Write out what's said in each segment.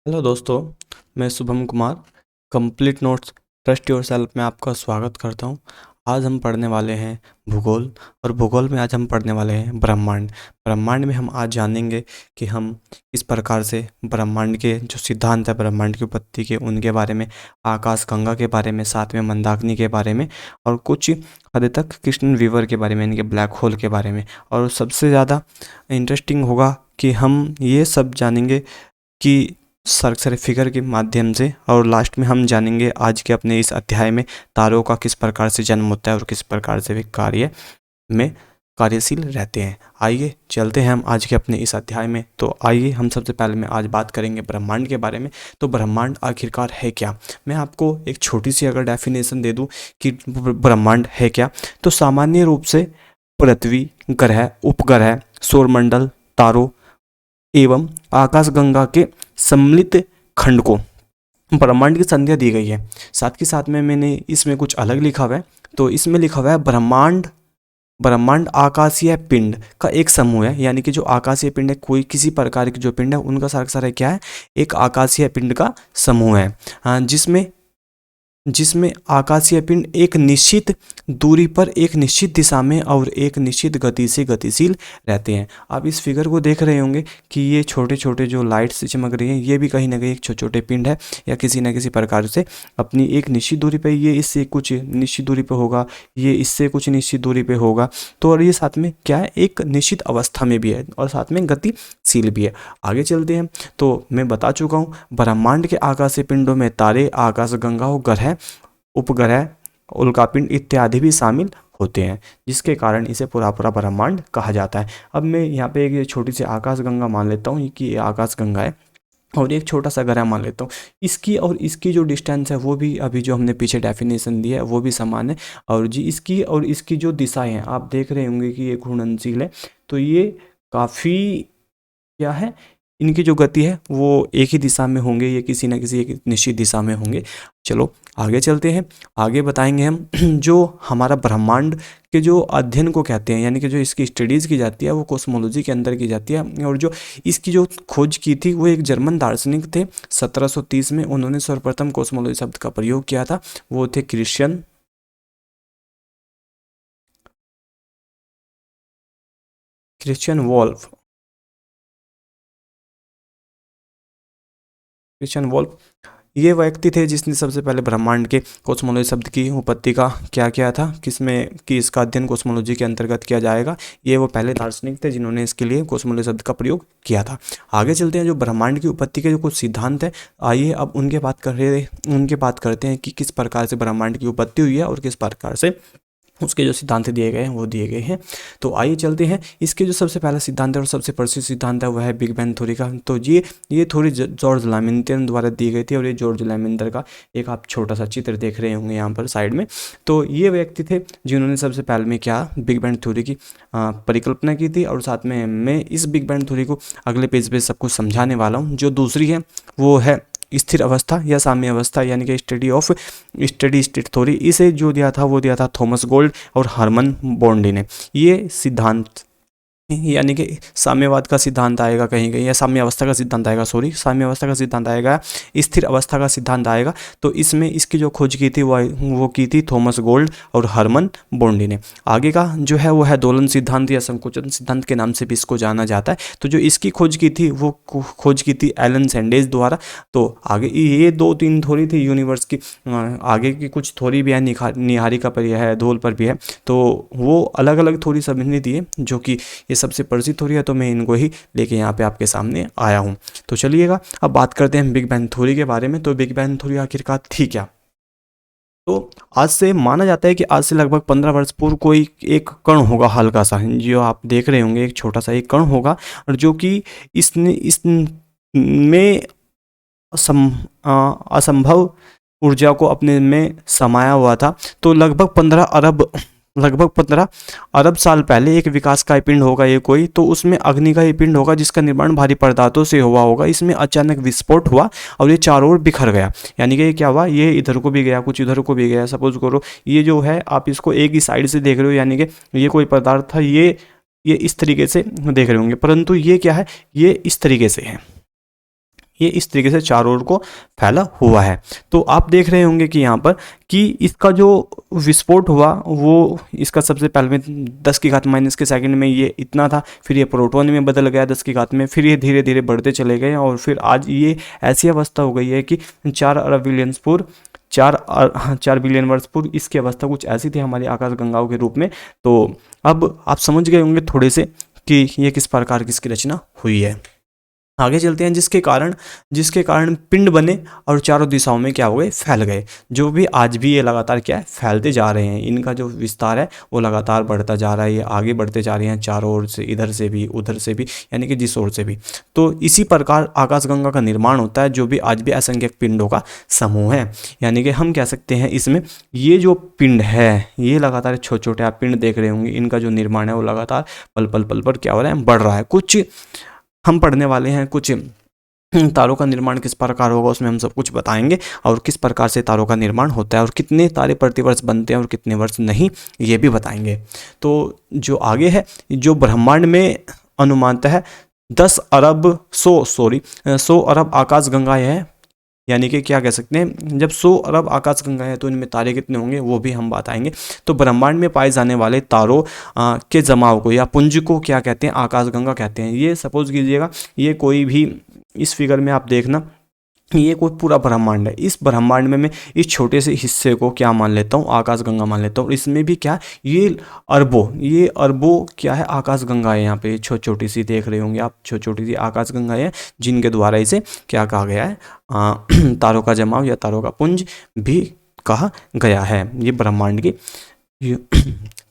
Hello दोस्तों, मैं Shubham Kumar complete notes trust your self में आपका स्वागत करता हूं। आज हम पढ़ने वाले हैं भूगोल। और भूगोल में आज हम पढ़ने वाले हैं ब्रह्मांड। ब्रह्मांड में हम आज जानेंगे कि हम किस प्रकार से ब्रह्मांड के जो सिद्धांत है, ब्रह्मांड की उत्पत्ति के, उनके बारे में, आकाशगंगा के बारे में, साथ में मंदाकिनी के बारे में, और कुछ हद तक कृष्ण विवर के बारे में, यानी कि ब्लैक होल के बारे में। और सबसे ज़्यादा इंटरेस्टिंग होगा कि हम ये सब जानेंगे कि सारे फिगर के माध्यम से। और लास्ट में हम जानेंगे आज के अपने इस अध्याय में तारों का किस प्रकार से जन्म होता है और किस प्रकार से वे कार्य में कार्यशील रहते हैं। आइए चलते हैं हम आज के अपने इस अध्याय में। तो आइए हम सबसे पहले में आज बात करेंगे ब्रह्मांड के बारे में। तो ब्रह्मांड आखिरकार है क्या? मैं आपको एक छोटी सी अगर डेफिनेशन दे दूं कि ब्रह्मांड है क्या, तो सामान्य रूप से पृथ्वी, ग्रह, उपग्रह, सौरमंडल, तारों एवं आकाशगंगा के सम्मिलित खंड को ब्रह्मांड की संज्ञा दी गई है। साथ के साथ में मैंने इसमें कुछ अलग लिखा हुआ है। तो इसमें लिखा हुआ है ब्रह्मांड ब्रह्मांड आकाशीय पिंड का एक समूह है। यानी कि जो आकाशीय पिंड है, कोई किसी प्रकार के जो पिंड है उनका सारा क्या है, एक आकाशीय पिंड का समूह है। जिसमें आकाशीय पिंड एक निश्चित दूरी पर, एक निश्चित दिशा में और एक निश्चित गति से गतिशील रहते हैं। आप इस फिगर को देख रहे होंगे कि ये छोटे छोटे जो लाइट्स चमक रही हैं, ये भी कहीं ना कहीं एक छोटे छोटे पिंड है, या किसी न किसी प्रकार से अपनी एक निश्चित दूरी पर, ये इससे कुछ निश्चित दूरी पर होगा, ये इससे कुछ निश्चित दूरी पर होगा। तो और ये साथ में क्या है, एक निश्चित अवस्था में भी है और साथ में गतिशील भी है। आगे चलते हैं। तो मैं बता चुका हूँ, ब्रह्मांड के आकाशीय पिंडों में तारे, आकाशगंगा और ग्रह, उपग्रह, उल्कापिंड इत्यादि भी शामिल होते हैं, जिसके कारण इसे पूरा ब्रह्मांड कहा जाता है। अब मैं यहाँ पे एक छोटी सी आकाशगंगा मान लेता हूँ कि ये आकाशगंगा है, और एक छोटा सा ग्रह मान लेता हूँ। इसकी और इसकी जो डिस्टेंस है वो भी अभी जो हमने पीछे डेफिनेशन दिया है वो भी समान है। और जी इसकी और इसकी जो दिशाएं हैं, आप देख रहे होंगे कि ये घूर्णनशील है। तो ये काफ़ी क्या है, इनकी जो गति है वो एक ही दिशा में होंगे, ये किसी न किसी एक निश्चित दिशा में होंगे। चलो आगे चलते हैं। आगे बताएंगे हम जो हमारा ब्रह्मांड के जो अध्ययन को कहते हैं, यानी कि जो इसकी स्टडीज़ की जाती है वो कॉस्मोलॉजी के अंदर की जाती है। और जो इसकी जो खोज की थी वो एक जर्मन दार्शनिक थे, 1730 में उन्होंने सर्वप्रथम कॉस्मोलॉजी शब्द का प्रयोग किया था। वो थे क्रिश्चियन वोल्फ। ये व्यक्ति थे जिसने सबसे पहले ब्रह्मांड के कॉस्मोलॉजी शब्द की उत्पत्ति का क्या किया था, किसमें कि इसका अध्ययन कॉस्मोलॉजी के अंतर्गत किया जाएगा। ये वो पहले दार्शनिक थे जिन्होंने इसके लिए कॉस्मोलॉजी शब्द का प्रयोग किया था। आगे चलते हैं। जो ब्रह्मांड की उत्पत्ति के जो कुछ सिद्धांत हैं, आइए अब उनके बात करते हैं कि किस प्रकार से ब्रह्मांड की उत्पत्ति हुई है और किस प्रकार से उसके जो सिद्धांत दिए गए हैं वो दिए गए हैं। तो आइए चलते हैं। इसके जो सबसे पहला सिद्धांत है और सबसे प्रसिद्ध सिद्धांत है वह है बिग बैंग थ्योरी का। तो ये थ्योरी जॉर्ज लैमिन्टर द्वारा दी गई थी, और ये जॉर्ज लैमिन्टर का एक आप छोटा सा चित्र देख रहे होंगे यहाँ पर साइड में। तो ये व्यक्ति थे जिन्होंने सबसे पहले में क्या बिग बैंग थ्योरी की परिकल्पना की थी। और साथ में मैं इस बिग बैंग थ्योरी को अगले पेज पे सब कुछ समझाने वाला हूँ। जो दूसरी है वो है स्थिर अवस्था या साम्य अवस्था, यानी कि स्टडी स्टेट थ्योरी। इसे जो दिया था वो दिया था थॉमस गोल्ड और हरमन बॉन्डी ने। ये सिद्धांत यानी कि साम्यवाद का सिद्धांत आएगा कहीं कहीं, या साम्य अवस्था का सिद्धांत आएगा, साम्य अवस्था का सिद्धांत आएगा, स्थिर अवस्था का सिद्धांत आएगा। तो इसमें इसकी जो खोज की थी वो की थी थॉमस गोल्ड और हरमन बॉन्डी ने। आगे का जो है वो है दोलन सिद्धांत या संकुचन सिद्धांत के नाम से भी इसको जाना जाता है। तो जो इसकी खोज की थी वो खोज की थी एलन सैंडेज द्वारा। तो आगे ये 2-3 थ्योरी थी यूनिवर्स की। आगे की कुछ थ्योरी भी है, निहारिका पर है, धोल पर भी है। तो वो अलग अलग थ्योरी समझने दिए जो कि ये सबसे परिचित थ्योरी है, तो मैं इनको ही लेके यहाँ पे आपके सामने आया हूँ। तो चलिएगा अब बात करते हैं बिग बैंग थ्योरी के बारे में। तो बिग बैंग थ्योरी आखिरकार थी क्या? तो आज से माना जाता है कि आज से लगभग 15 वर्ष पूर्व कोई एक कण होगा, हल्का सा, जो आप देख रहे होंगे, एक छोटा सा एक कण होगा, और जो कि इसमें असंभव ऊर्जा को अपने में समाया हुआ था। तो लगभग 15 अरब साल पहले एक विकास का पिंड होगा ये कोई, तो उसमें अग्नि का ये पिंड होगा जिसका निर्माण भारी पदार्थों से हुआ होगा। इसमें अचानक विस्फोट हुआ और ये चारों ओर बिखर गया। यानी कि क्या हुआ, ये इधर को भी गया, कुछ इधर को भी गया। सपोज करो ये जो है आप इसको एक ही साइड से देख रहे हो, यानी कि ये कोई पदार्थ था, ये इस तरीके से देख रहे होंगे, परंतु ये क्या है, ये इस तरीके से है। ये इस तरीके से चारों ओर को फैला हुआ है। तो आप देख रहे होंगे कि यहाँ पर कि इसका जो विस्फोट हुआ वो इसका सबसे पहले में 10 की घात माइनस के सेकंड में ये इतना था, फिर ये प्रोटॉन में बदल गया 10 की घात में, फिर ये धीरे धीरे बढ़ते चले गए और फिर आज ये ऐसी अवस्था हो गई है कि 4 अरब बिलियन पूर्व 4 बिलियन वर्ष पूर्व इसकी अवस्था कुछ ऐसी थी हमारी आकाशगंगाओं के रूप में। तो अब आप समझ गए होंगे थोड़े से कि ये किस प्रकार की इसकी रचना हुई है। आगे चलते हैं, जिसके कारण पिंड बने और चारों दिशाओं में क्या हो गए, फैल गए। जो भी आज भी ये लगातार क्या है, फैलते जा रहे हैं। इनका जो विस्तार है वो लगातार बढ़ता जा रहा है, ये आगे बढ़ते जा रहे हैं चारों ओर से, इधर से भी उधर से भी, यानी कि जिस ओर से भी। तो इसी प्रकार आकाशगंगा का निर्माण होता है, जो भी आज भी असंख्यक पिंडों का समूह है। यानी कि हम कह सकते हैं इसमें ये जो पिंड है ये लगातार छोटे छोटे आप पिंड देख रहे होंगे, इनका जो निर्माण है वो लगातार पल पल पल पर क्या हो रहा है, बढ़ रहा है। कुछ हम पढ़ने वाले हैं, कुछ तारों का निर्माण किस प्रकार होगा उसमें हम सब कुछ बताएंगे, और किस प्रकार से तारों का निर्माण होता है और कितने तारे प्रतिवर्ष बनते हैं और कितने वर्ष नहीं, ये भी बताएंगे। तो जो आगे है, जो ब्रह्मांड में अनुमानतः 100 अरब आकाशगंगाएं हैं। यानी कि क्या कह सकते हैं, जब 100 अरब आकाशगंगाएं हैं तो इनमें तारे कितने होंगे वो भी हम बताएंगे। तो ब्रह्मांड में पाए जाने वाले तारों के जमाव को या पुंज को क्या कहते हैं, आकाशगंगा कहते हैं। ये सपोज कीजिएगा, ये कोई भी इस फिगर में आप देखना, ये कोई पूरा ब्रह्मांड है। इस ब्रह्मांड में मैं इस छोटे से हिस्से को क्या मान लेता हूँ, आकाशगंगा मान लेता हूँ। इसमें भी क्या, ये अरबों क्या है, आकाशगंगा है। यहाँ पे छोटी छोटी सी देख रहे होंगे आप, छोटी छोटी सी आकाशगंगा है, जिनके द्वारा इसे क्या कहा गया है, तारों का जमाव या तारों का पुंज भी कहा गया है, ये ब्रह्मांड की।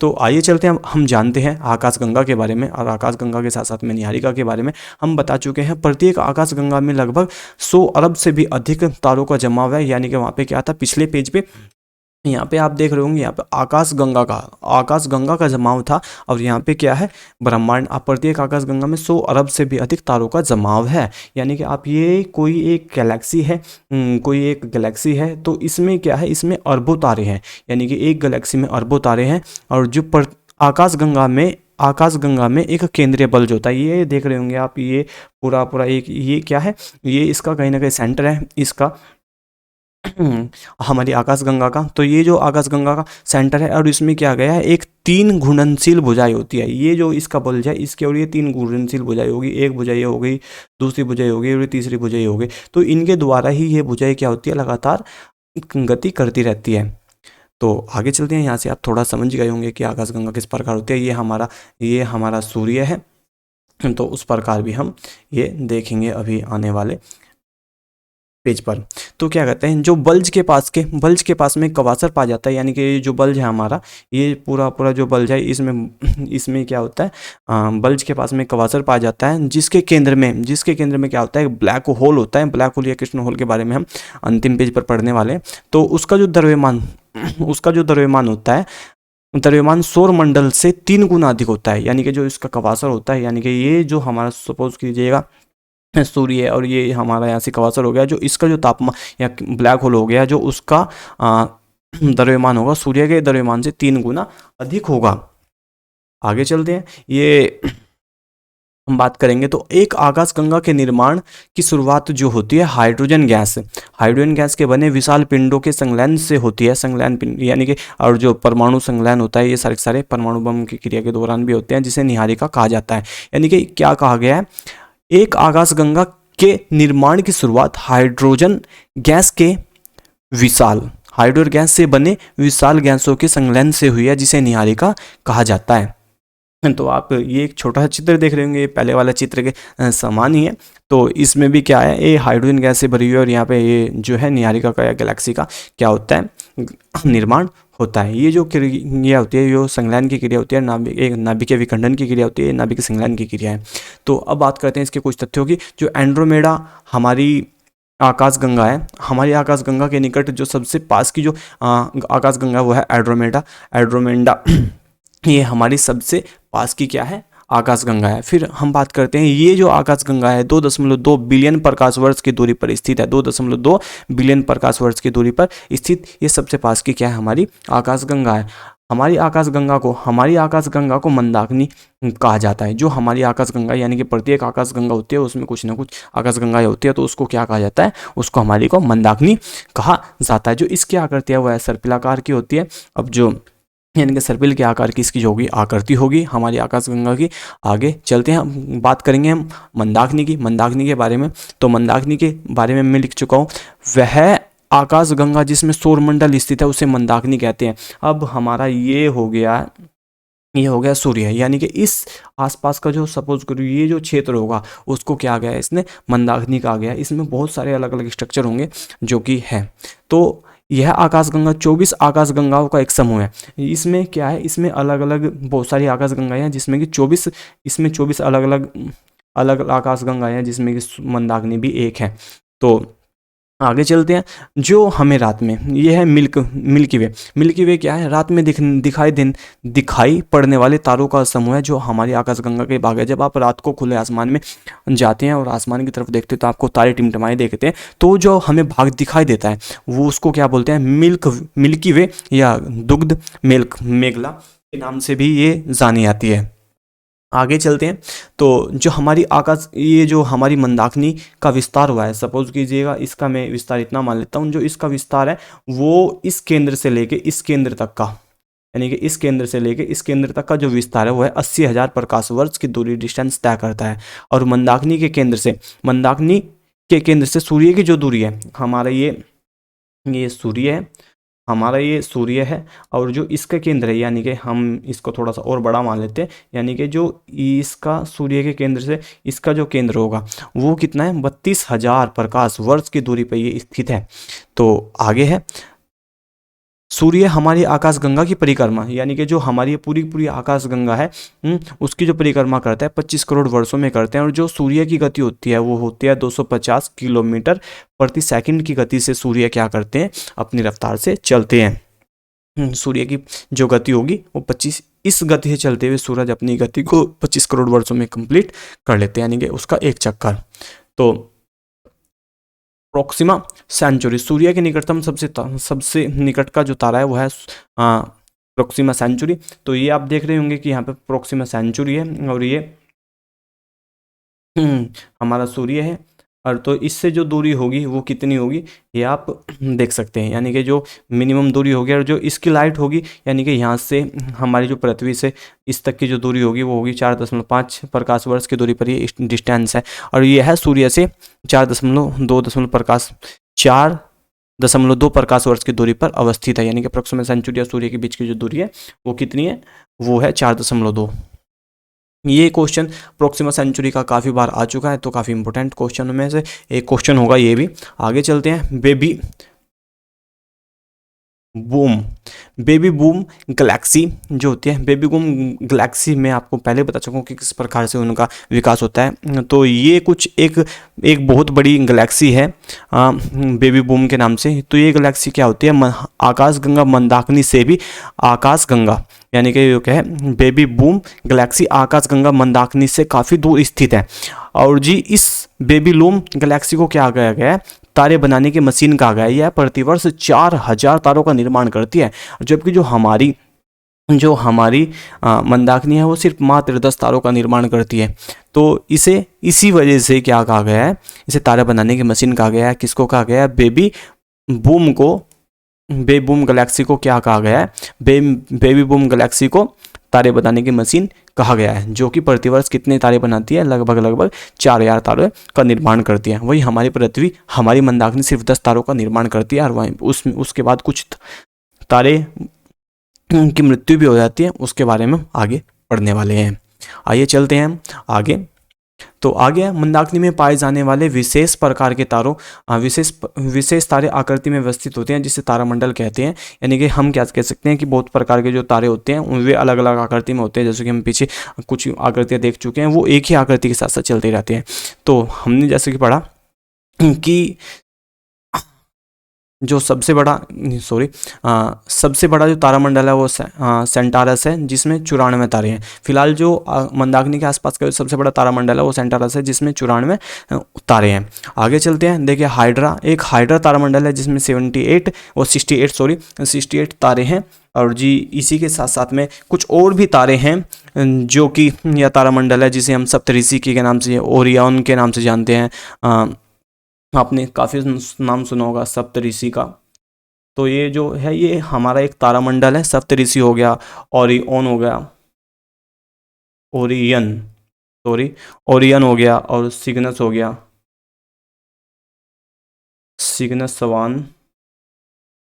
तो आइए चलते हैं, हम जानते हैं आकाशगंगा के बारे में, और आकाशगंगा के साथ साथ में निहारिका के बारे में हम बता चुके हैं। प्रत्येक आकाशगंगा में लगभग 100 अरब से भी अधिक तारों का जमाव है। यानी कि वहाँ पे क्या था, पिछले पेज पे यहाँ पे आप देख रहे होंगे, यहाँ पे आकाशगंगा का जमाव था, और यहाँ पे क्या है, ब्रह्मांड। आप प्रत्येक आकाशगंगा में 100 अरब से भी अधिक तारों का जमाव है। यानी कि आप ये कोई एक गैलेक्सी है, तो इसमें क्या है, इसमें अरबों तारे हैं। यानी कि एक गैलेक्सी में अरबों तारे हैं। और जो आकाशगंगा में एक केंद्रीय बल्ब होता है, ये देख रहे होंगे आप, ये पूरा एक, ये क्या है, ये इसका कहीं ना कहीं सेंटर है इसका हमारी आकाशगंगा का। तो ये जो आकाशगंगा का सेंटर है, और इसमें क्या गया है, एक 3 घूर्णनशील भुजाएं होती है। ये जो इसका बल्ब है, इसके और ये 3 घूर्णनशील भुजाएं होगी। एक भुजाई हो गई, दूसरी भुजाई हो गई और तीसरी भुजाई हो गई। तो इनके द्वारा ही ये भुजाएं क्या होती है, लगातार गति करती रहती है। तो आगे चलते हैं, यहाँ से आप थोड़ा समझ गए होंगे कि आकाशगंगा किस प्रकार होती है। ये हमारा सूर्य है, तो उस प्रकार भी हम ये देखेंगे अभी आने वाले पेज पर। तो क्या कहते हैं, जो बल्ज के पास में कवासर पाया जाता है। यानी कि जो बल्ज है हमारा, ये पूरा जो बल्ज है, इसमें क्या होता है, बल्ज के पास में कवासर पाया जाता है, जिसके केंद्र में क्या होता है, ब्लैक होल होता है। ब्लैक होल या कृष्ण होल के बारे में हम अंतिम पेज पर पढ़ने वाले हैं। तो उसका जो द्रव्यमान होता है, द्रव्यमान सौर मंडल से 3 गुना अधिक होता है। यानी कि जो इसका कवासर होता है, यानी कि ये जो हमारा सपोज कीजिएगा सूर्य है, और ये हमारा यहाँ से कवासर हो गया, जो इसका जो तापमान या ब्लैक होल हो गया, जो उसका द्रव्यमान होगा सूर्य के द्रव्यमान से 3 गुना अधिक होगा। आगे चलते हैं, ये हम बात करेंगे। तो एक आकाशगंगा के निर्माण की शुरुआत जो होती है हाइड्रोजन गैस के बने विशाल पिंडों के संलयन से होती है। संलयन पिंड यानी कि, और जो परमाणु संलयन होता है, ये सारे परमाणु बम की क्रिया के दौरान भी होते हैं, जिसे निहारिका कहा जाता है। यानी कि क्या कहा गया है, एक आकाशगंगा के निर्माण की शुरुआत हाइड्रोजन गैस से बने विशाल गैसों के संलयन से हुई है, जिसे निहारिका कहा जाता है। तो आप ये एक छोटा सा चित्र देख रहे होंगे, पहले वाला चित्र के समान ही है। तो इसमें भी क्या है, ये हाइड्रोजन गैस से भरी हुई है, और यहाँ पे ये जो है निहारिका का या गैलेक्सी का क्या होता है, निर्माण होता है। ये जो क्रिया होती है, जो संलयन की क्रिया होती है, नाभिकीय विखंडन की क्रिया होती है, नाभिक संलयन की क्रिया है। तो अब बात करते हैं इसके कुछ तथ्यों की। जो एंड्रोमेडा हमारी आकाशगंगा है, हमारी आकाशगंगा के निकट जो सबसे पास की जो आकाशगंगा वो है एंड्रोमेडा ये हमारी सबसे पास की क्या है, आकाशगंगा है। फिर हम बात करते हैं, ये जो आकाशगंगा है 2.2 बिलियन प्रकाश वर्ष की दूरी पर स्थित है। 2.2 बिलियन प्रकाश वर्ष की दूरी पर स्थित ये सबसे पास की क्या है, हमारी आकाशगंगा है। हमारी आकाशगंगा को मंदाकिनी कहा जाता है। जो हमारी आकाशगंगा यानी कि प्रत्येक आकाशगंगा होती है उसमें कुछ ना कुछ आकाशगंगाएं होती है, तो उसको क्या कहा जाता है, उसको हमारी को मंदाकिनी कहा जाता है। जो इसकी आकृति है वह सर्पिलाकार की होती है। अब जो यानी कि सर्पिल के आकार की इसकी जो होगी आकृति होगी हमारी आकाशगंगा की। आगे चलते हैं, बात करेंगे हम मंदाकिनी के बारे में। तो मंदाकिनी के बारे में मैं लिख चुका हूँ, वह आकाशगंगा जिसमें सौरमंडल स्थित है उसे मंदाकिनी कहते हैं। अब हमारा ये हो गया सूर्य, यानी कि इस आसपास का जो सपोज करो ये जो क्षेत्र होगा उसको क्या गया इसने मंदाकिनी कहा गया। इसमें बहुत सारे अलग अलग स्ट्रक्चर होंगे जो कि है। तो यह आकाशगंगा 24 आकाशगंगाओं का एक समूह है। इसमें क्या है, इसमें अलग अलग बहुत सारी आकाशगंगाएं हैं जिसमें कि 24 अलग अलग आकाशगंगाएं हैं जिसमें कि मंदाकिनी भी एक है। तो आगे चलते हैं, जो हमें रात में ये है मिल्की वे क्या है, रात में दिखाई पड़ने वाले तारों का समूह है जो हमारी आकाशगंगा के भाग है। जब आप रात को खुले आसमान में जाते हैं और आसमान की तरफ देखते हैं तो आपको तारे टिमटिमाए देखते हैं, तो जो हमें भाग दिखाई देता है वो उसको क्या बोलते हैं, मिल्की वे या दुग्ध मेघला के नाम से भी ये जानी जाती है। आगे चलते हैं, तो जो हमारी मंदाकिनी का विस्तार हुआ है, सपोज कीजिएगा इसका मैं विस्तार इतना मान लेता हूँ, जो इसका विस्तार है वो इस केंद्र से लेके इस केंद्र तक का, यानी कि इस केंद्र से लेके इस केंद्र तक का जो विस्तार है वो है 80,000 प्रकाश वर्ष की दूरी डिस्टेंस तय करता है। और मंदाकिनी के केंद्र से सूर्य की जो दूरी है, हमारा ये सूर्य है और जो इसका केंद्र है, यानी कि हम इसको थोड़ा सा और बड़ा मान लेते हैं, यानी कि जो इसका सूर्य के केंद्र से इसका जो केंद्र होगा वो कितना है, 32,000 प्रकाश वर्ष की दूरी पर ये स्थित है। तो आगे है, सूर्य हमारी आकाशगंगा की परिक्रमा, यानी कि जो हमारी पूरी आकाशगंगा है उसकी जो परिक्रमा करता है 25 करोड़ वर्षों में करते हैं। और जो सूर्य की गति होती है वो होती है 250 किलोमीटर प्रति सेकंड की गति से सूर्य क्या करते हैं, अपनी रफ्तार से चलते हैं। सूर्य की जो गति होगी वो 25, इस गति से चलते हुए सूरज अपनी गति को 25 करोड़ वर्षों में कंप्लीट कर लेते हैं, यानी कि उसका एक चक्कर। तो प्रोक्सिमा सेंचुरी, सूर्य के निकटतम सबसे निकट का जो तारा है वो है प्रोक्सिमा सेंचुरी। तो ये आप देख रहे होंगे कि यहाँ पे प्रोक्सिमा सेंचुरी है और ये हमारा सूर्य है। और तो इससे जो दूरी होगी वो कितनी होगी ये आप देख सकते हैं, यानी कि जो मिनिमम दूरी होगी और जो इसकी लाइट होगी, यानी कि यहाँ से हमारी जो पृथ्वी से इस तक की जो दूरी होगी वो होगी 4.5 प्रकाश वर्ष की दूरी पर ये डिस्टेंस है। और ये है सूर्य से 4.2 प्रकाश वर्ष की दूरी पर अवस्थित है, यानी कि प्रोक्सिमा सेंचुरी और सूर्य के बीच की जो दूरी है वो कितनी है, वो है 4.2। ये क्वेश्चन प्रोक्सिमा सेंचुरी का काफ़ी बार आ चुका है, तो काफ़ी इंपॉर्टेंट क्वेश्चन में से एक क्वेश्चन होगा ये भी। आगे चलते हैं, बेबी बूम गैलेक्सी जो होती है, बेबी बूम गैलेक्सी में आपको पहले बता चुका हूँ कि किस प्रकार से उनका विकास होता है। तो ये कुछ एक बहुत बड़ी गैलेक्सी है बेबी बूम के नाम से। तो ये गैलेक्सी क्या होती है, आकाशगंगा मंदाकिनी से भी आकाशगंगा, यानी कि क्या है, बेबी बूम गैलेक्सी आकाशगंगा मंदाकिनी से काफ़ी दूर स्थित है। और जी इस बेबी बूम गैलेक्सी को क्या कहा गया है, तारे बनाने की मशीन कहा गया है। यह प्रतिवर्ष 4000 तारों का निर्माण करती है, जबकि जो हमारी मंदाकिनी है वो सिर्फ मात्र 10 तारों का निर्माण करती है। तो इसी वजह से क्या कहा गया है, इसे तारे बनाने की मशीन कहा गया है। किसको कहा गया है, बेबी बूम गैलेक्सी को क्या कहा गया है, बेबी बूम गैलेक्सी को तारे बनाने की मशीन कहा गया है, जो कि प्रतिवर्ष कितने तारे बनाती है, लगभग 4000 तारों का निर्माण करती है। वही हमारी पृथ्वी, हमारी मंदाकिनी सिर्फ 10 तारों का निर्माण करती है और वहीं उसके बाद कुछ तारे की मृत्यु भी हो जाती है, उसके बारे में आगे पढ़ने वाले हैं। आइए चलते हैं आगे। तो आगे मंदाकिनी में पाए जाने वाले विशेष प्रकार के तारों, विशेष तारे आकृति में व्यवस्थित होते हैं जिसे तारामंडल कहते हैं। यानी कि हम क्या कह सकते हैं कि बहुत प्रकार के जो तारे होते हैं वे अलग अलग आकृति में होते हैं। जैसे कि हम पीछे कुछ आकृतियाँ देख चुके हैं, वो एक ही आकृति के साथ साथ चलते रहते हैं। तो हमने जैसे कि पढ़ा कि जो सबसे बड़ा जो तारामंडल है वो सेंटारस है, जिसमें 94 तारे हैं। फिलहाल जो मंदाकिनी के आसपास का सबसे बड़ा तारामंडल है वो सेंटारस है, जिसमें 94 तारे हैं। आगे चलते हैं, देखिए हाइड्रा तारामंडल है जिसमें 68 तारे हैं। और जी इसी के साथ साथ में कुछ और भी तारे हैं जो कि यह तारामंडल है जिसे हम सप्तऋषि के नाम से, ओरियन के नाम से जानते हैं। आपने काफ़ी नाम सुना होगा सप्तऋषि का। तो ये जो है ये हमारा एक तारामंडल है। सप्तऋषि हो गया, ओरियन हो गया, ओरियन सॉरी ओरियन हो गया, और सिग्नस हो गया, सिग्नस सवान,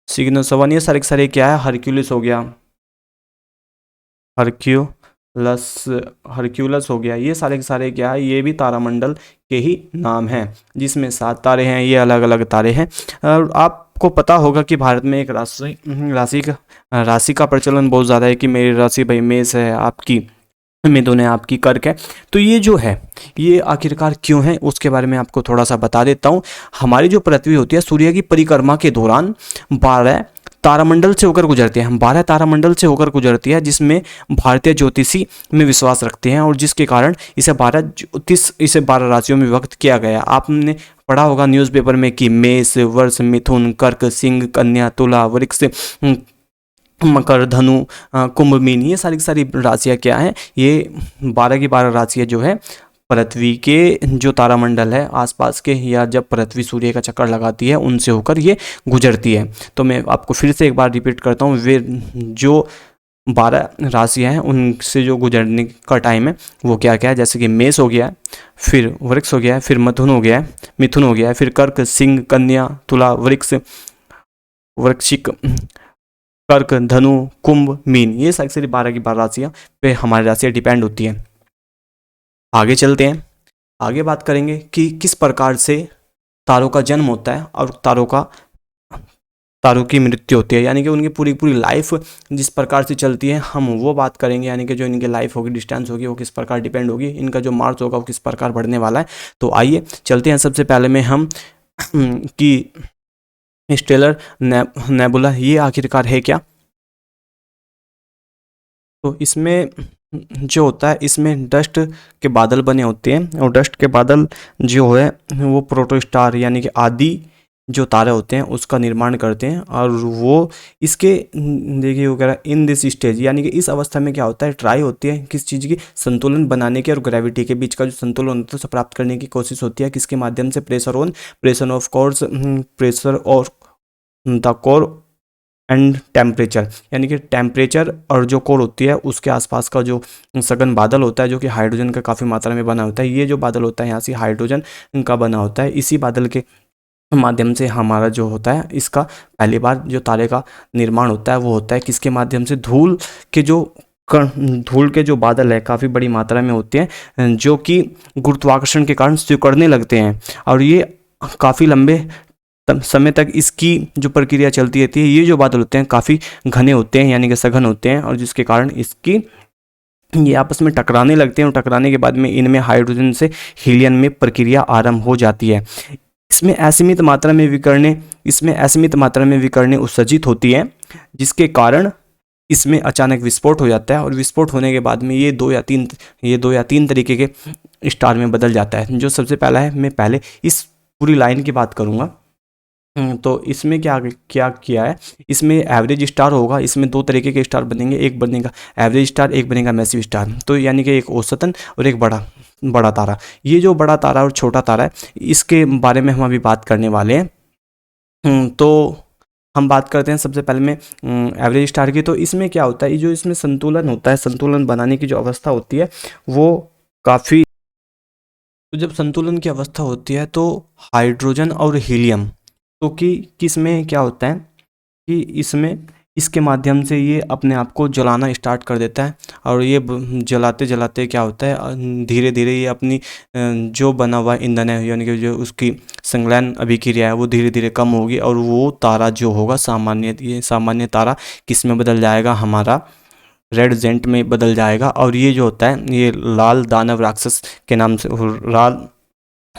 सिग्नस सवान, ये सारे के सारे क्या है, हरक्यूलिस हो गया, हरक्यूलस, हरक्यूलस हो गया, ये सारे के सारे क्या है, ये भी तारामंडल के ही नाम हैं, जिसमें 7 तारे हैं। ये अलग अलग तारे हैं। और आपको पता होगा कि भारत में एक राशि का प्रचलन बहुत ज़्यादा है कि मेरी राशि भाई मेष है, आपकी मिथुन है, आपकी कर्क है। तो ये जो है ये आखिरकार क्यों है उसके बारे में आपको थोड़ा सा बता देता हूँ। हमारी जो पृथ्वी होती है सूर्य की परिक्रमा के दौरान 12 तारामंडल से होकर गुजरती है। हम 12 तारामंडल से होकर गुजरती है, जिसमें भारतीय ज्योतिषी में विश्वास रखते हैं, और जिसके कारण इसे 12 राशियों में विभक्त किया गया। आपने पढ़ा होगा न्यूज़पेपर में कि मेष, वृष, मिथुन, कर्क, सिंह, कन्या, तुला, वृक्ष, मकर, धनु, कुंभ, मीन, ये सारी की सारी राशियाँ क्या हैं, ये 12 की 12 राशियाँ जो है पृथ्वी के जो तारामंडल है आसपास के, या जब पृथ्वी सूर्य का चक्कर लगाती है उनसे होकर ये गुजरती है। तो मैं आपको फिर से एक बार रिपीट करता हूँ, वे जो 12 राशियाँ हैं उनसे जो गुजरने का टाइम है वो क्या क्या है, जैसे कि मेष हो गया, फिर वृक्ष हो गया, फिर मिथुन हो गया, मिथुन हो गया, फिर कर्क, सिंह, कन्या, तुला, वृक्ष, वृश्चिक, कर्क, धनु, कुंभ, मीन, ये सारी 12 की 12 राशियाँ पे हमारी राशियाँ डिपेंड होती हैं। आगे चलते हैं, आगे बात करेंगे कि किस प्रकार से तारों का जन्म होता है और तारों की मृत्यु होती है, यानी कि उनकी पूरी पूरी लाइफ जिस प्रकार से चलती है हम वो बात करेंगे। यानी कि जो इनकी लाइफ होगी, डिस्टेंस होगी, वो किस प्रकार डिपेंड होगी, इनका जो मार्च होगा वो किस प्रकार बढ़ने वाला है। तो आइए चलते हैं। सबसे पहले में हम कि स्टेलर नेबुला ये आखिरकार है क्या। तो इसमें जो होता है, इसमें डस्ट के बादल बने होते हैं, और डस्ट के बादल जो है वो प्रोटोस्टार यानी कि आदि जो तारे होते हैं उसका निर्माण करते हैं। और वो इसके देखिए वगैरह इन दिस स्टेज, यानी कि इस अवस्था में क्या होता है, ट्राई होती है किस चीज़ की, संतुलन बनाने की और ग्रेविटी के बीच का जो संतुलन होता है उसे प्राप्त करने की कोशिश होती है। किसके माध्यम से, प्रेशर ऑफ कोर्स, प्रेशर और द कोर एंड टेम्परेचर, यानी कि टेम्परेचर और जो कोर होती है उसके आसपास का जो सघन बादल होता है जो कि हाइड्रोजन का काफ़ी मात्रा में बना होता है। ये जो बादल होता है यहाँ से हाइड्रोजन का बना होता है। इसी बादल के माध्यम से हमारा जो होता है, इसका पहली बार जो तारे का निर्माण होता है वो होता है किसके माध्यम से, धूल के जो बादल है काफ़ी बड़ी मात्रा में होते हैं, जो कि गुरुत्वाकर्षण के कारण सिकुड़ने लगते हैं, और ये काफ़ी लंबे समय तक इसकी जो प्रक्रिया चलती रहती है। ये जो बादल होते हैं काफ़ी घने होते हैं, यानी कि सघन होते हैं, और जिसके कारण ये आपस में टकराने लगते हैं, और टकराने के बाद में इनमें हाइड्रोजन से हीलियम में प्रक्रिया आरंभ हो जाती है। इसमें असीमित मात्रा में विकिरणें उत्सर्जित होती हैं, जिसके कारण इसमें अचानक विस्फोट हो जाता है, और विस्फोट होने के बाद में ये दो या तीन तरीके के स्टार में बदल जाता है। जो सबसे पहला है, मैं पहले इस पूरी लाइन की बात करूँगा। तो इसमें क्या किया है, इसमें एवरेज स्टार होगा। इसमें 2 तरीके के स्टार बनेंगे, एक बनेगा एवरेज स्टार, एक बनेगा मैसिव स्टार। तो यानी कि एक औसतन और एक बड़ा तारा। ये जो बड़ा तारा और छोटा तारा है इसके बारे में हम अभी बात करने वाले हैं। तो हम बात करते हैं सबसे पहले में एवरेज स्टार की। तो इसमें क्या होता है, ये जो इसमें संतुलन होता है, संतुलन बनाने की जो अवस्था होती है वो काफ़ी, तो जब संतुलन की अवस्था होती है तो हाइड्रोजन और हीलियम, तो कि किसमें क्या होता है कि इसके माध्यम से ये अपने आप को जलाना स्टार्ट कर देता है, और ये जलाते जलाते क्या होता है, धीरे धीरे ये अपनी जो बना हुआ ईंधन है, यानी कि जो उसकी संलयन अभिक्रिया है वो धीरे धीरे कम होगी, और वो तारा जो होगा सामान्य तारा किस में बदल जाएगा, हमारा रेड जेंट में बदल जाएगा। और ये जो होता है ये लाल दानव राक्षस के नाम से, लाल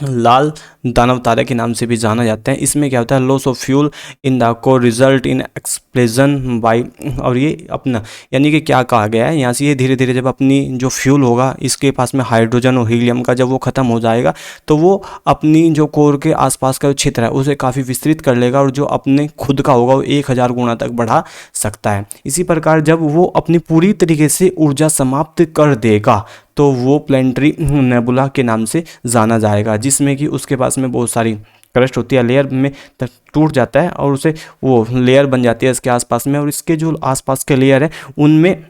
लाल दानव तारे के नाम से भी जाना जाता है। इसमें क्या होता है, loss of fuel in the core result in explosion by, और ये अपना यानी कि क्या कहा गया है यहाँ से, ये धीरे धीरे जब अपनी जो फ्यूल होगा इसके पास में हाइड्रोजन और हीलियम का, जब वो ख़त्म हो जाएगा तो वो अपनी जो कोर के आसपास का जो क्षेत्र है उसे काफ़ी विस्तृत कर लेगा और जो अपने खुद का होगा वो 1000 गुना तक बढ़ा सकता है। इसी प्रकार जब वो अपनी पूरी तरीके से ऊर्जा समाप्त कर देगा तो वो प्लेनेटरी नेबुला के नाम से जाना जाएगा, जिसमें कि उसके पास में बहुत सारी क्रस्ट होती है, लेयर में टूट जाता है और उसे वो लेयर बन जाती है इसके आसपास में, और इसके जो आसपास के लेयर है उनमें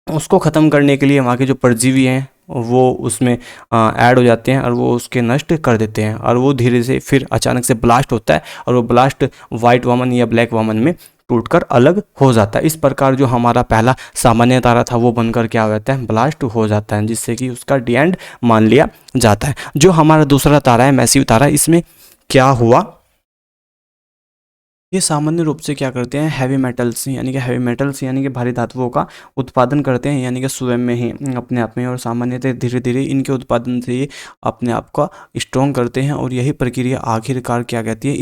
उसको ख़त्म करने के लिए वहाँ के जो परजीवी हैं वो उसमें ऐड हो जाते हैं और वो उसके नष्ट कर देते हैं, और वो धीरे से फिर अचानक से ब्लास्ट होता है और वो ब्लास्ट वाइट वमन या ब्लैक वमन में टूटकर अलग हो जाता है। इस प्रकार जो हमारा पहला सामान्य तारा था वो बनकर क्या हो जाता है, ब्लास्ट हो जाता है, जिससे कि उसका डी एंड मान लिया जाता है। जो हमारा दूसरा तारा है मैसिव तारा, इसमें क्या हुआ, ये सामान्य रूप से क्या करते हैं, हैवी मेटल्स यानी कि भारी धातुओं का उत्पादन करते हैं, यानी कि स्वयं में ही अपने आप में, और सामान्यतः धीरे धीरे इनके उत्पादन से ये अपने आप को स्ट्रॉन्ग करते हैं। और यही प्रक्रिया आखिरकार क्या कहती है,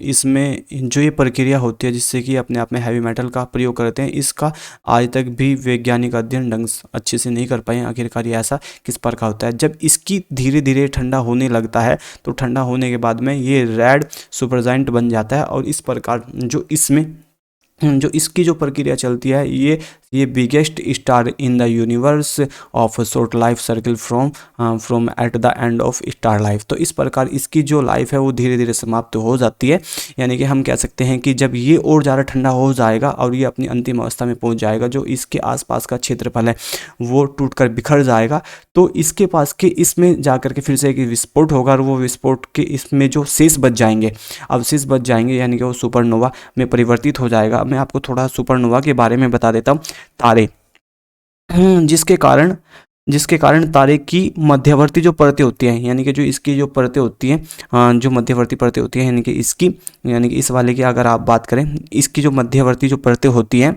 इसमें जो ये प्रक्रिया होती है जिससे कि अपने आप में हैवी मेटल का प्रयोग करते हैं, इसका आज तक भी वैज्ञानिक अध्ययन ढंग से अच्छे से नहीं कर पाए आखिरकार ये ऐसा किस प्रकार होता है। जब इसकी धीरे धीरे ठंडा होने लगता है तो ठंडा होने के बाद में ये रेड सुपरजाइंट बन जाता है, और इस प्रकार जो इसकी जो प्रक्रिया चलती है, ये biggest star in the universe of short life circle from at the end of star life. तो इस प्रकार इसकी जो लाइफ है वो धीरे धीरे समाप्त हो जाती है, यानी कि हम कह सकते हैं कि जब ये और ज़्यादा ठंडा हो जाएगा और ये अपनी अंतिम अवस्था में पहुंच जाएगा, जो इसके आसपास का क्षेत्रफल है वो टूटकर बिखर जाएगा, तो इसके पास के इसमें जाकर के फिर से एक विस्फोट होगा, और वो विस्फोट के इसमें जो शेष बच जाएंगे, अवशेष बच जाएंगे, यानी कि वो सुपरनोवा में परिवर्तित हो जाएगा। मैं आपको थोड़ा सुपरनोवा के बारे में बता देता हूँ। तारे, जिसके कारण तारे की मध्यवर्ती जो परतें होती हैं, यानी कि जो इसकी जो परतें होती हैं, जो मध्यवर्ती परतें होती हैं, यानी कि इस वाले की अगर आप बात करें, इसकी जो मध्यवर्ती जो परतें होती हैं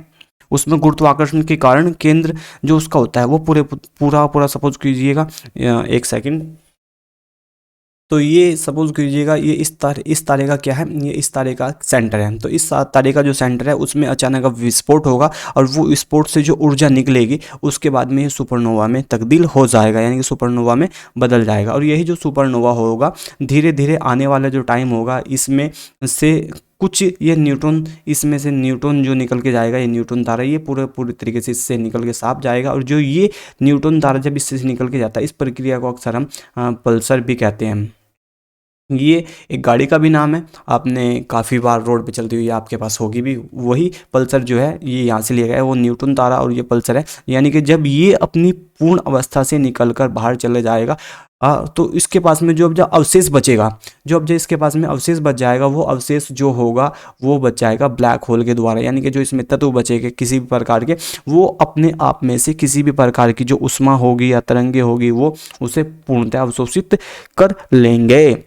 उसमें गुरुत्वाकर्षण के कारण केंद्र जो उसका होता है वो पूरा सपोज कीजिएगा, एक सेकंड, तो ये सपोज कीजिएगा ये इस तारे का क्या है, ये इस तारे का सेंटर है। तो इस तारे का जो सेंटर है उसमें अचानक अब विस्फोट होगा, और वो विस्फोट से जो ऊर्जा निकलेगी उसके बाद में ये सुपरनोवा में तब्दील हो जाएगा, यानी कि सुपरनोवा में बदल जाएगा। और यही जो सुपरनोवा होगा धीरे धीरे आने वाला जो टाइम होगा, इसमें से कुछ ये न्यूट्रॉन, इसमें से न्यूट्रॉन जो निकल के जाएगा, ये न्यूट्रॉन तारा ये पूरे तरीके से इससे निकल के साफ जाएगा। और जो ये न्यूट्रॉन तारा जब इससे निकल के जाता है, इस प्रक्रिया को अक्सर हम पल्सर भी कहते हैं। ये एक गाड़ी का भी नाम है, आपने काफ़ी बार रोड पे चलती हुई आपके पास होगी भी, वही पल्सर जो है ये यहाँ से लिया गया है, वो न्यूट्रॉन तारा और ये पल्सर है। यानी कि जब ये अपनी पूर्ण अवस्था से निकलकर बाहर चले जाएगा, तो इसके पास में जो अवशेष बचेगा, जो इसके पास में अवशेष बच जाएगा, वो अवशेष जो होगा वो बच जाएगा ब्लैक होल के द्वारा, यानी कि जो इसमें तत्व बचेंगे किसी भी प्रकार के, वो अपने आप में से किसी भी प्रकार की जो ऊष्मा होगी या तरंगे होगी वो उसे पूर्णतः अवशोषित कर लेंगे।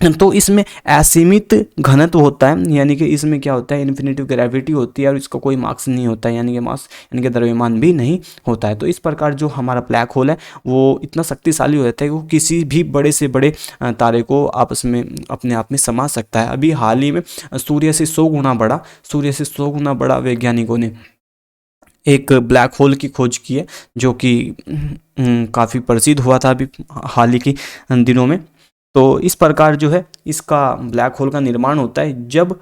तो इसमें असीमित घनत्व होता है, यानी कि इसमें क्या होता है, इन्फिनिटिव ग्रेविटी होती है, और इसका कोई मास नहीं होता है, यानी कि मास यानी कि द्रव्यमान भी नहीं होता है। तो इस प्रकार जो हमारा ब्लैक होल है वो इतना शक्तिशाली हो जाता है कि वो किसी भी बड़े से बड़े तारे को आपस में अपने आप में समा सकता है। अभी हाल ही में सूर्य से 100 गुना बड़ा वैज्ञानिकों ने एक ब्लैक होल की खोज की है, जो कि काफ़ी प्रसिद्ध हुआ था अभी हाल ही के दिनों में। तो इस प्रकार जो है इसका ब्लैक होल का निर्माण होता है। जब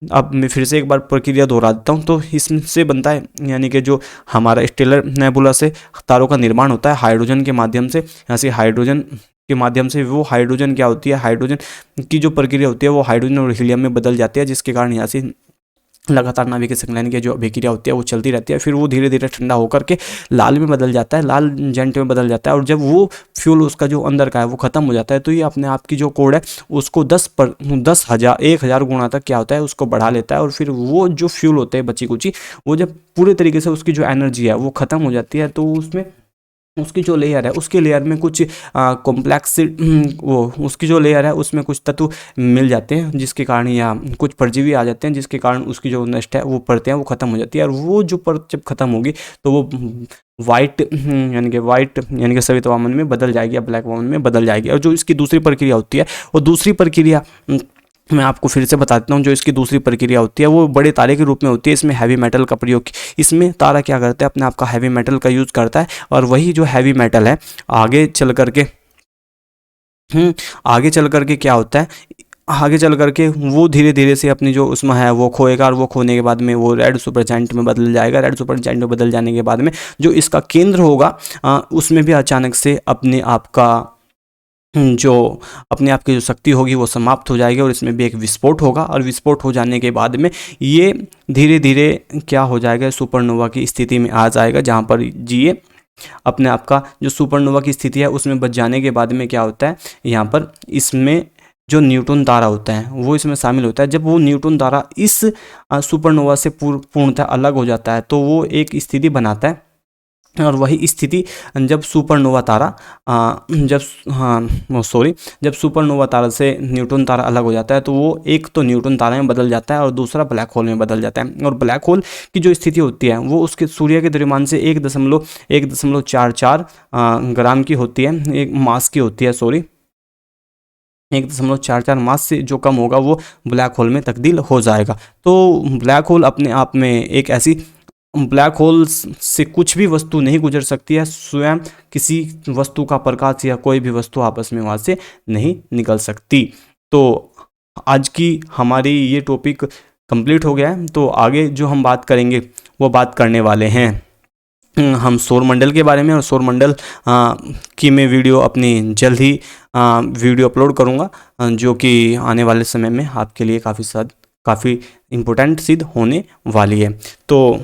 अब मैं फिर से एक बार प्रक्रिया दोहरा देता हूँ, तो इससे बनता है, यानी कि जो हमारा स्टेलर नेबुला से तारों का निर्माण होता है हाइड्रोजन के माध्यम से, यहाँ से हाइड्रोजन के माध्यम से, वो हाइड्रोजन क्या होती है, हाइड्रोजन की जो प्रक्रिया होती है वो हाइड्रोजन और हीलियम में बदल जाती है, जिसके कारण यहाँ से लगातार नाभिकीय संलयन की जो अभिक्रिया होती है वो चलती रहती है। फिर वो धीरे धीरे ठंडा होकर के लाल में बदल जाता है, लाल जेंट में बदल जाता है, और जब वो फ्यूल उसका जो अंदर का है वो ख़त्म हो जाता है, तो ये अपने आप की जो कोड है उसको 10,000 गुना तक क्या होता है उसको बढ़ा लेता है। और फिर वो जो फ्यूल होते हैं बची कुची, वो जब पूरे तरीके से उसकी जो एनर्जी है वो ख़त्म हो जाती है, तो उसमें उसकी जो लेयर है उसके लेयर में कुछ कॉम्प्लेक्स वो उसकी जो लेयर है उसमें कुछ तत्व मिल जाते हैं, जिसके कारण या कुछ परजीवी आ जाते हैं, जिसके कारण उसकी जो नष्ट है वो परतें हैं वो ख़त्म हो जाती है। और वो जो परत जब ख़त्म होगी तो वो वाइट यानी कि सफ़ेद वामन में बदल जाएगी या ब्लैक वामन में बदल जाएगी। और जो इसकी दूसरी प्रक्रिया होती है वो दूसरी प्रक्रिया मैं आपको फिर से बता देता हूँ। जो इसकी दूसरी प्रक्रिया होती है वो बड़े तारे के रूप में होती है। इसमें हैवी मेटल का प्रयोग, इसमें तारा क्या करता है अपने आप का हैवी मेटल का यूज़ करता है, और वही जो हैवी मेटल है आगे चल करके आगे चल करके क्या होता है, आगे चल करके वो धीरे धीरे से अपनी जो उसमें है वो खोएगा, और वो खोने के बाद में वो रेड सुपर जायंट में बदल जाएगा। रेड सुपर जायंट में बदल जाने के बाद में जो इसका केंद्र होगा उसमें भी अचानक से अपने आप का जो अपने आप की जो शक्ति होगी वो समाप्त हो जाएगी, और इसमें भी एक विस्फोट होगा। और विस्फोट हो जाने के बाद में ये धीरे धीरे क्या हो जाएगा, सुपरनोवा की स्थिति में आ जाएगा, जहाँ पर ये अपने आप का जो सुपरनोवा की स्थिति है उसमें बच जाने के बाद में क्या होता है, यहाँ पर इसमें जो न्यूट्रॉन तारा होता है वो इसमें शामिल होता है। जब वो न्यूट्रॉन तारा इस सुपरनोवा से पूर्णतः अलग हो जाता है तो वो एक स्थिति बनाता है, और वही स्थिति जब सुपरनोवा तारा जब सुपरनोवा तारा से न्यूट्रॉन तारा अलग हो जाता है तो वो एक तो न्यूट्रॉन तारा में बदल जाता है और दूसरा ब्लैक होल में बदल जाता है। और ब्लैक होल की जो स्थिति होती है वो उसके सूर्य के द्रव्यमान से 1.44 ग्राम की होती है, एक मास की होती है, 1.44 मास से जो कम होगा वो ब्लैक होल में तब्दील हो जाएगा। तो ब्लैक होल अपने आप में एक ऐसी, ब्लैक होल से कुछ भी वस्तु नहीं गुजर सकती है, स्वयं किसी वस्तु का प्रकाश या कोई भी वस्तु आपस में वहाँ से नहीं निकल सकती। तो आज की हमारी ये टॉपिक कंप्लीट हो गया है। तो आगे जो हम बात करेंगे वो बात करने वाले हैं हम सौरमंडल के बारे में, और सौरमंडल की मैं वीडियो अपनी जल्द ही वीडियो अपलोड करूँगा, जो कि आने वाले समय में आपके लिए काफ़ी इम्पोर्टेंट सिद्ध होने वाली है। तो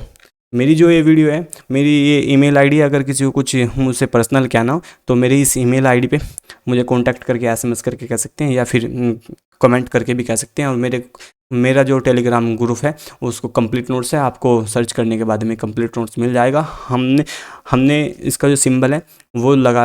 मेरी जो ये वीडियो है, मेरी ये ईमेल आईडी, अगर किसी को कुछ मुझसे पर्सनल कहना हो तो मेरी इस ईमेल आईडी पे मुझे कांटेक्ट करके एसएमएस करके कह सकते हैं, या फिर कमेंट करके भी कह सकते हैं। और मेरा जो टेलीग्राम ग्रुप है उसको कंप्लीट नोट्स है, आपको सर्च करने के बाद में कंप्लीट नोट्स मिल जाएगा। हमने इसका जो सिंबल है वो लगा